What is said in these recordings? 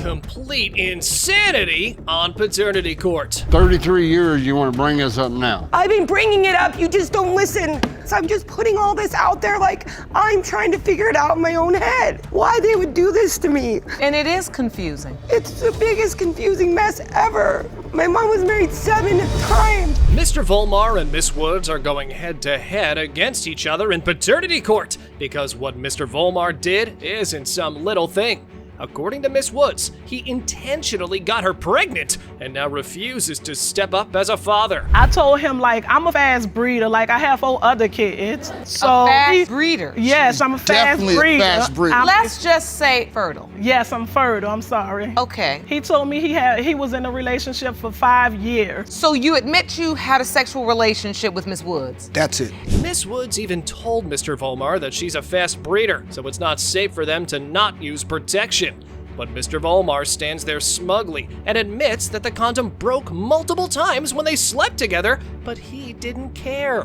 Complete insanity on paternity court. 33 years, you want to bring this up now? I've been bringing it up, you just don't listen. So I'm just putting all this out there like I'm trying to figure it out in my own head. Why they would do this to me. And it is confusing. It's the biggest confusing mess ever. My mom was married 7 times. Mr. Volmar and Miss Woods are going head-to-head against each other in paternity court because what Mr. Volmar did isn't some little thing. According to Miss Woods, he intentionally got her pregnant and now refuses to step up as a father. I told him, like, I'm a fast breeder. Like, I have 4 other kids. So a fast breeder? Yes, I'm a fast Definitely breeder. a fast breeder. Let's just say fertile. Yes, I'm fertile. I'm sorry. Okay. He told me he was in a relationship for 5 years. So you admit you had a sexual relationship with Miss Woods? That's it. Miss Woods even told Mr. Volmar that she's a fast breeder, so it's not safe for them to not use protection. But Mr. Volmar stands there smugly and admits that the condom broke multiple times when they slept together, but he didn't care.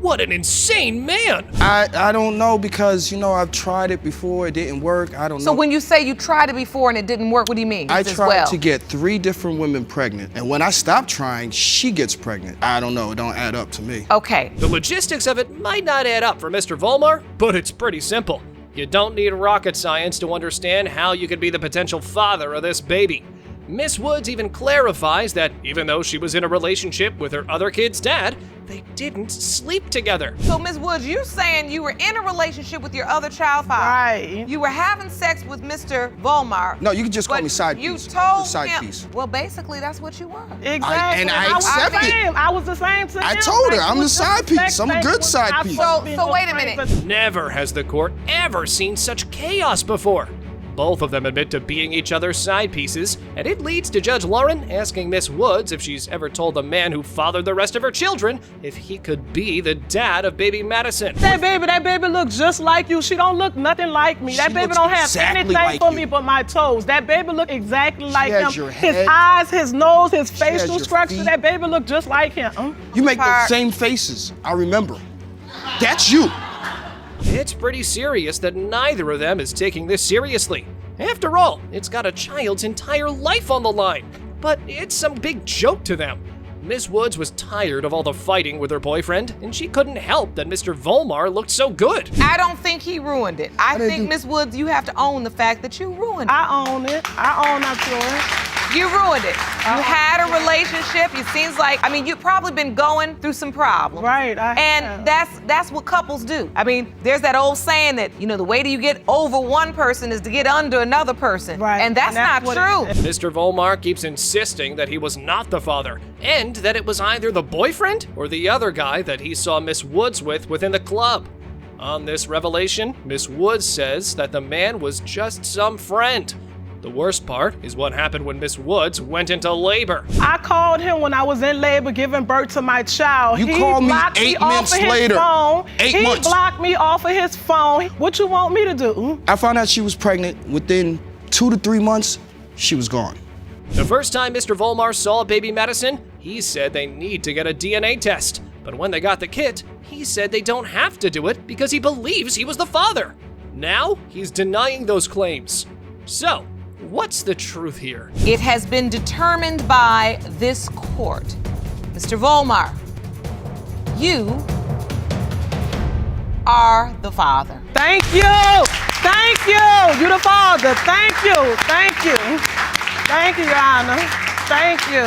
What an insane man! I don't know because, I've tried it before, it didn't work, I don't know. So when you say you tried it before and it didn't work, what do you mean? I tried to get 3 different women pregnant, and when I stop trying, she gets pregnant. I don't know, it don't add up to me. Okay. The logistics of it might not add up for Mr. Volmar, but it's pretty simple. You don't need rocket science to understand how you could be the potential father of this baby. Miss Woods even clarifies that even though she was in a relationship with her other kid's dad, they didn't sleep together. So Ms. Woods, you saying you were in a relationship with your other child father. Right. You were having sex with Mr. Volmar. No, you can just call me side you piece. told Side him. piece. Well, basically, that's what you were. Exactly. and I accept it. I was the same to him. I told her, Like, I'm it the was just side piece. I'm a sex, good it was side not piece. supposed to be So no wait a friends. minute. Never has the court ever seen such chaos before. Both of them admit to being each other's side pieces, and it leads to Judge Lauren asking Miss Woods if she's ever told the man who fathered the rest of her children if he could be the dad of baby Madison. That baby looks just like you. She don't look nothing like me. She That baby looks don't have exactly anything like for you. me but my toes. That baby look exactly like has him. your His head. eyes, his nose, his has facial your structure. feet. That baby look just like him. You make Part- those same faces. I remember. That's you. It's pretty serious that neither of them is taking this seriously. After all, it's got a child's entire life on the line. But it's some big joke to them. Miss Woods was tired of all the fighting with her boyfriend, and she couldn't help that Mr. Volmar looked so good. I don't think he ruined it. I think, Ms. Woods, you have to own the fact that you ruined it. I own it. I own up to it. You ruined it. You had a relationship. It seems like, you've probably been going through some problems. Right, I And have. that's what couples do. There's that old saying that, the way that you get over one person is to get under another person. Right. And that's not what true. Mr. Volmar keeps insisting that he was not the father, and that it was either the boyfriend or the other guy that he saw Miss Woods with within the club. On this revelation, Miss Woods says that the man was just some friend. The worst part is what happened when Miss Woods went into labor. I called him when I was in labor giving birth to my child. You He called me blocked 8 off months of his later. Phone. 8 he months. blocked me off of his phone. What you want me to do? I found out she was pregnant. Within 2 to 3 months, she was gone. The first time Mr. Volmar saw baby Madison, he said they need to get a DNA test. But when they got the kit, he said they don't have to do it because he believes he was the father. Now, he's denying those claims. So, what's the truth here? It has been determined by this court. Mr. Volmar, you are the father. Thank you. Thank you. You the father. Thank you. Thank you. Thank you, Your Honor. Thank you.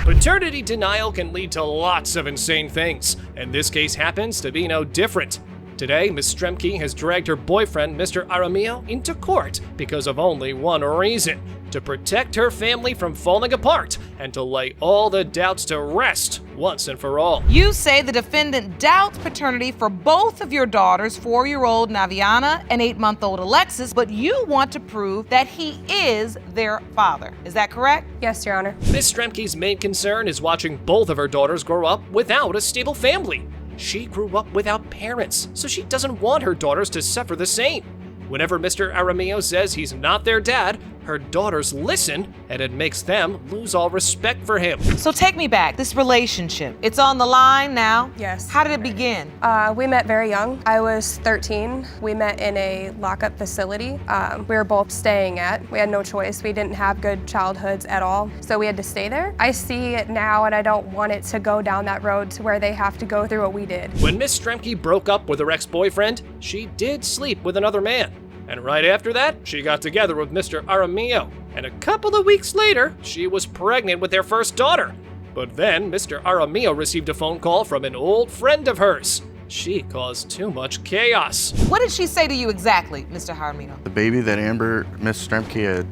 Paternity denial can lead to lots of insane things, and this case happens to be no different. Today, Ms. Stremke has dragged her boyfriend, Mr. Aramillo, into court because of only one reason: to protect her family from falling apart and to lay all the doubts to rest once and for all. You say the defendant doubts paternity for both of your daughters, 4-year-old Naviana and 8-month-old Alexis, but you want to prove that he is their father. Is that correct? Yes, Your Honor. Ms. Stremke's main concern is watching both of her daughters grow up without a stable family. She grew up without parents, so she doesn't want her daughters to suffer the same. Whenever Mr. Aramillo says he's not their dad, her daughters listen, and it makes them lose all respect for him. So take me back. This relationship, it's on the line now? Yes. How did it begin? We met very young. I was 13. We met in a lockup facility we were both staying at. We had no choice. We didn't have good childhoods at all, so we had to stay there. I see it now, and I don't want it to go down that road to where they have to go through what we did. When Miss Stremke broke up with her ex-boyfriend, she did sleep with another man. And right after that, she got together with Mr. Aramillo. And a couple of weeks later, she was pregnant with their first daughter. But then, Mr. Aramillo received a phone call from an old friend of hers. She caused too much chaos. What did she say to you exactly, Mr. Jaramillo? The baby that Amber, Miss Stremke,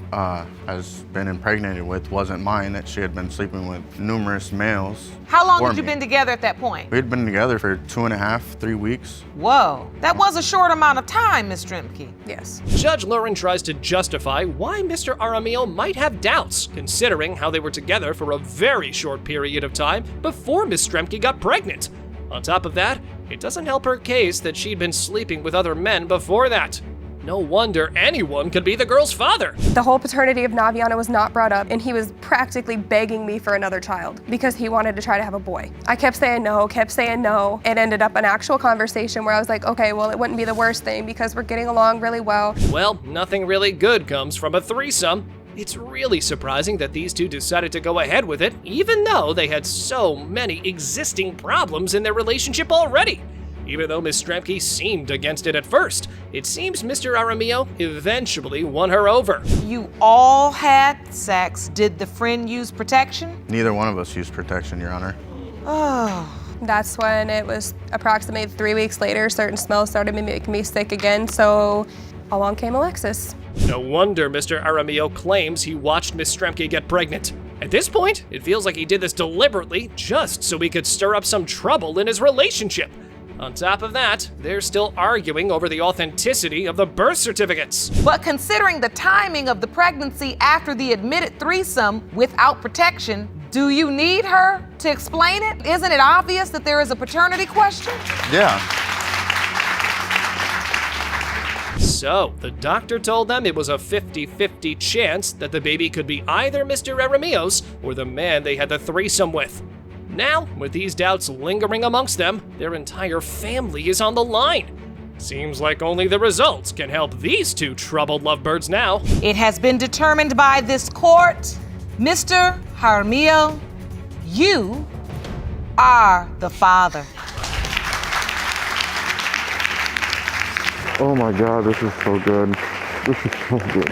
has been impregnated with wasn't mine, that she had been sleeping with numerous males. How long before had you me. been together at that point? We had been together for 2.5, 3 weeks. Whoa, that was a short amount of time, Miss Stremke. Yes. Judge Lauren tries to justify why Mr. Aramillo might have doubts, considering how they were together for a very short period of time before Miss Stremke got pregnant. On top of that, it doesn't help her case that she'd been sleeping with other men before that. No wonder anyone could be the girl's father. The whole paternity of Naviana was not brought up, and he was practically begging me for another child because he wanted to try to have a boy. I kept saying no. It ended up an actual conversation where I was like, okay, well, it wouldn't be the worst thing because we're getting along really well. Well, nothing really good comes from a threesome. It's really surprising that these two decided to go ahead with it, even though they had so many existing problems in their relationship already. Even though Miss Stremke seemed against it at first, it seems Mr. Aramillo eventually won her over. You all had sex. Did the friend use protection? Neither one of us used protection, Your Honor. Oh. That's when it was approximately 3 weeks later, certain smells started making me sick again, so along came Alexis. No wonder Mr. Aramillo claims he watched Miss Stremke get pregnant. At this point, it feels like he did this deliberately just so he could stir up some trouble in his relationship. On top of that, they're still arguing over the authenticity of the birth certificates. But considering the timing of the pregnancy after the admitted threesome without protection, do you need her to explain it? Isn't it obvious that there is a paternity question? Yeah. So, the doctor told them it was a 50-50 chance that the baby could be either Mr. Aramillo's or the man they had the threesome with. Now, with these doubts lingering amongst them, their entire family is on the line. Seems like only the results can help these two troubled lovebirds now. It has been determined by this court, Mr. Jaramillo, you are the father. Oh my God, this is so good. This is so good.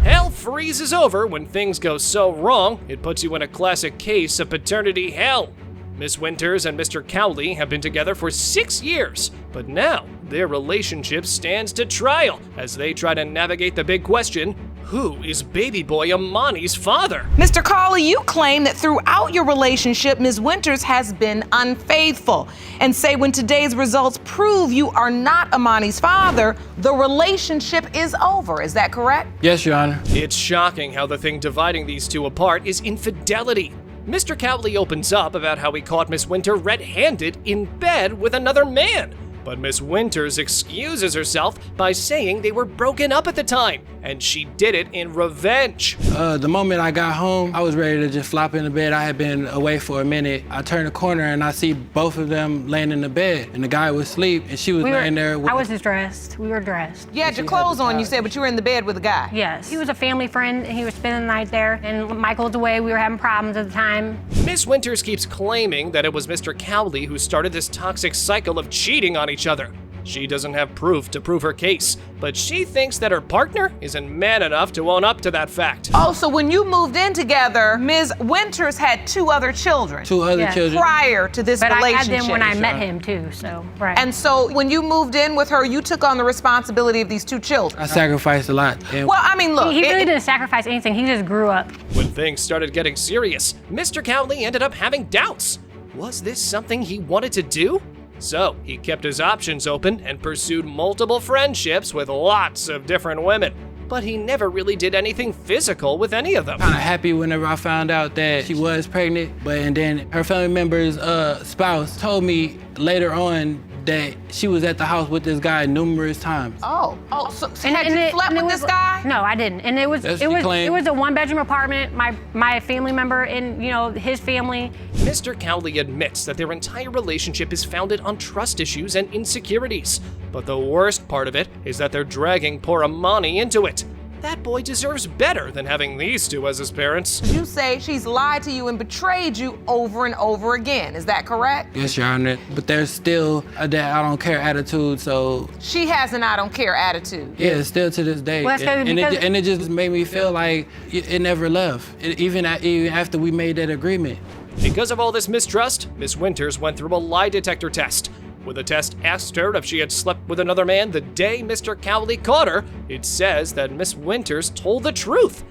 Hell freezes over when things go so wrong, it puts you in a classic case of paternity hell. Miss Winters and Mr. Cowley have been together for 6 years, but now their relationship stands to trial as they try to navigate the big question, who is baby boy Amani's father? Mr. Cawley, you claim that throughout your relationship, Ms. Winters has been unfaithful and say when today's results prove you are not Amani's father, the relationship is over. Is that correct? Yes, Your Honor. It's shocking how the thing dividing these two apart is infidelity. Mr. Cowley opens up about how he caught Miss Winter red-handed in bed with another man. But Miss Winters excuses herself by saying they were broken up at the time, and she did it in revenge. The moment I got home, I was ready to just flop in the bed. I had been away for a minute. I turned the corner and I see both of them laying in the bed, and the guy was asleep, and she was laying there. I was just dressed. We were dressed. You had your clothes on, you said, but you were in the bed with a guy. Yes. He was a family friend, and he was spending the night there, and Michael was away. We were having problems at the time. Miss Winters keeps claiming that it was Mr. Cowley who started this toxic cycle of cheating on each other. She doesn't have proof to prove her case, but she thinks that her partner isn't man enough to own up to that fact. Oh, so when you moved in together, Ms. Winters had 2 other children. 2 other children. Prior to this but relationship. I had them when I met him too, so, right. And so when you moved in with her, you took on the responsibility of these 2 children. I sacrificed a lot. Well, I mean, look. He really didn't sacrifice anything. He just grew up. When things started getting serious, Mr. Cowley ended up having doubts. Was this something he wanted to do? So, he kept his options open and pursued multiple friendships with lots of different women. But he never really did anything physical with any of them. Kind of happy whenever I found out that she was pregnant, and then her family member's spouse told me later on that she was at the house with this guy numerous times. So had you slept with this guy? No, I didn't. And it was That's it what was you claim. it was a one-bedroom apartment. My family member and his family. Mr. Cowley admits that their entire relationship is founded on trust issues and insecurities. But the worst part of it is that they're dragging poor Amani into it. That boy deserves better than having these two as his parents. You say she's lied to you and betrayed you over and over again. Is that correct? Yes, Your Honor, but there's still a that I don't care attitude, so She has an I don't care attitude. yeah, still to this day. Well, that's 'cause- and it just made me feel like it never left, even after we made that agreement. Because of all this mistrust, Miss Winters went through a lie detector test. When the test asked her if she had slept with another man the day Mr. Cowley caught her, it says that Miss Winters told the truth.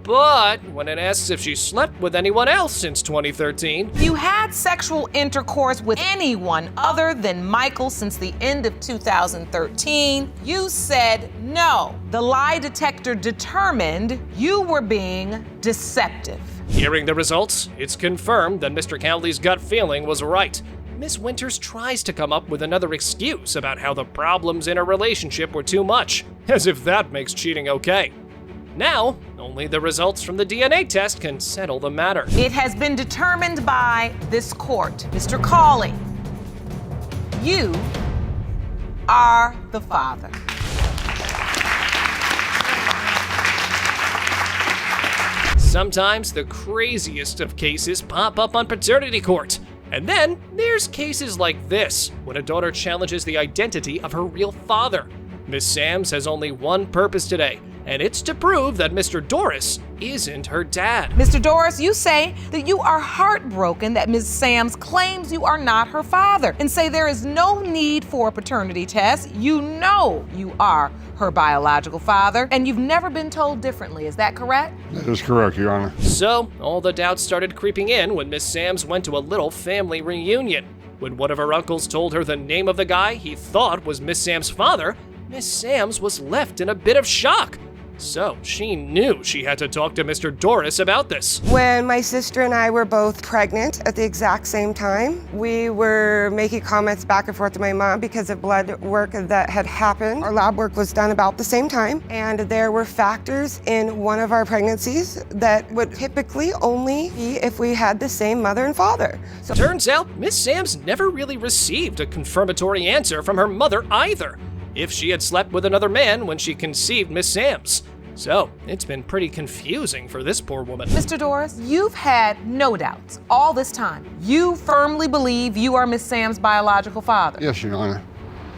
But when it asks if she slept with anyone else since 2013, You had sexual intercourse with anyone other than Michael since the end of 2013. You said no. The lie detector determined you were being deceptive. hearing the results, it's confirmed that Mr. Cowley's gut feeling was right. Miss Winters tries to come up with another excuse about how the problems in her relationship were too much, as if that makes cheating okay. Now, only the results from the DNA test can settle the matter. It has been determined by this court. Mr. Cawley, you are the father. Sometimes the craziest of cases pop up on paternity court. And then there's cases like this, when a daughter challenges the identity of her real father. Miss Sams has only one purpose today, and it's to prove that Mr. Doris isn't her dad. Mr. Doris, you say that you are heartbroken that Ms. Sams claims you are not her father and say there is no need for a paternity test. You know you are her biological father, and you've never been told differently. Is that correct? That is correct, Your Honor. So, all the doubts started creeping in when Miss Sams went to a little family reunion. When one of her uncles told her the name of the guy he thought was Miss Sams' father, Miss Sams was left in a bit of shock. So, she knew she had to talk to Mr. Doris about this. When my sister and I were both pregnant at the exact same time, we were making comments back and forth to my mom because of blood work that had happened. Our lab work was done about the same time, and there were factors in one of our pregnancies that would typically only be if we had the same mother and father. So Turns out, Miss Sams never really received a confirmatory answer from her mother either, if she had slept with another man when she conceived Miss Sams. So, it's been pretty confusing for this poor woman. Mr. Doris, you've had no doubts all this time. You firmly believe you are Miss Sam's biological father. Yes, Your Honor.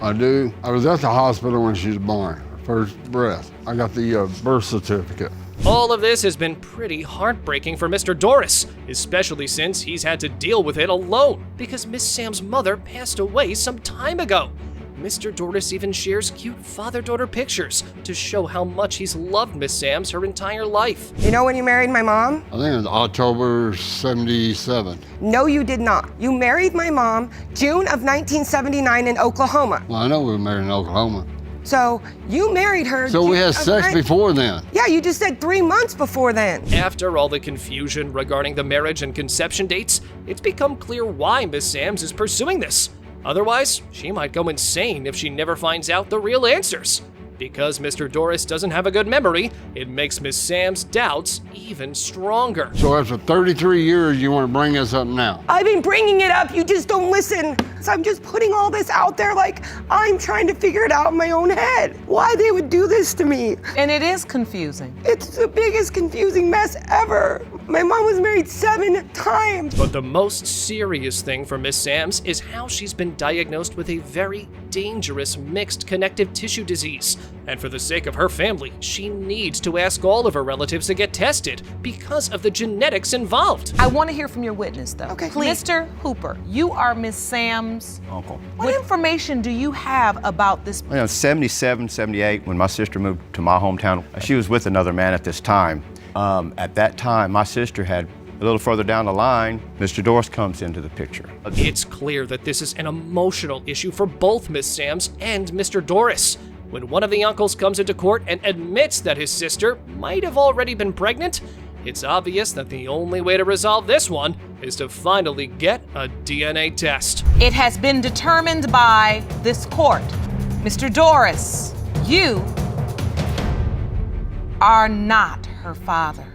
I do. I was at the hospital when she was born, first breath. I got the birth certificate. All of this has been pretty heartbreaking for Mr. Doris, especially since he's had to deal with it alone because Miss Sam's mother passed away some time ago. Mr. Doris even shares cute father-daughter pictures to show how much he's loved Miss Sams her entire life. you know when you married my mom? I think it was October 77. No, you did not. You married my mom June of 1979 in Oklahoma. Well, I know we were married in Oklahoma. So you married her. So we had June of sex before then. Yeah, you just said 3 months before then. After all the confusion regarding the marriage and conception dates, it's become clear why Miss Sams is pursuing this. Otherwise, she might go insane if she never finds out the real answers. Because Mr. Doris doesn't have a good memory, it makes Miss Sam's doubts even stronger. So after 33 years, you want to bring us up now? I've been bringing it up, you just don't listen. So I'm just putting all this out there like I'm trying to figure it out in my own head. Why they would do this to me. And it is confusing. It's the biggest confusing mess ever. My mom was married 7 times. But the most serious thing for Miss Sams is how she's been diagnosed with a very dangerous mixed connective tissue disease. And for the sake of her family, she needs to ask all of her relatives to get tested because of the genetics involved. I want to hear from your witness, though. Okay. Please. Mr. Hooper, you are Miss Sam's uncle. What information do you have about this? Well, 77, 78, when my sister moved to my hometown, she was with another man at this time. At that time, my sister had a little further down the line, Mr. Doris comes into the picture. It's clear that this is an emotional issue for both Miss Sams and Mr. Doris. When one of the uncles comes into court and admits that his sister might have already been pregnant, It's obvious that the only way to resolve this one is to finally get a DNA test. It has been determined by this court. Mr. Doris, you are not her father.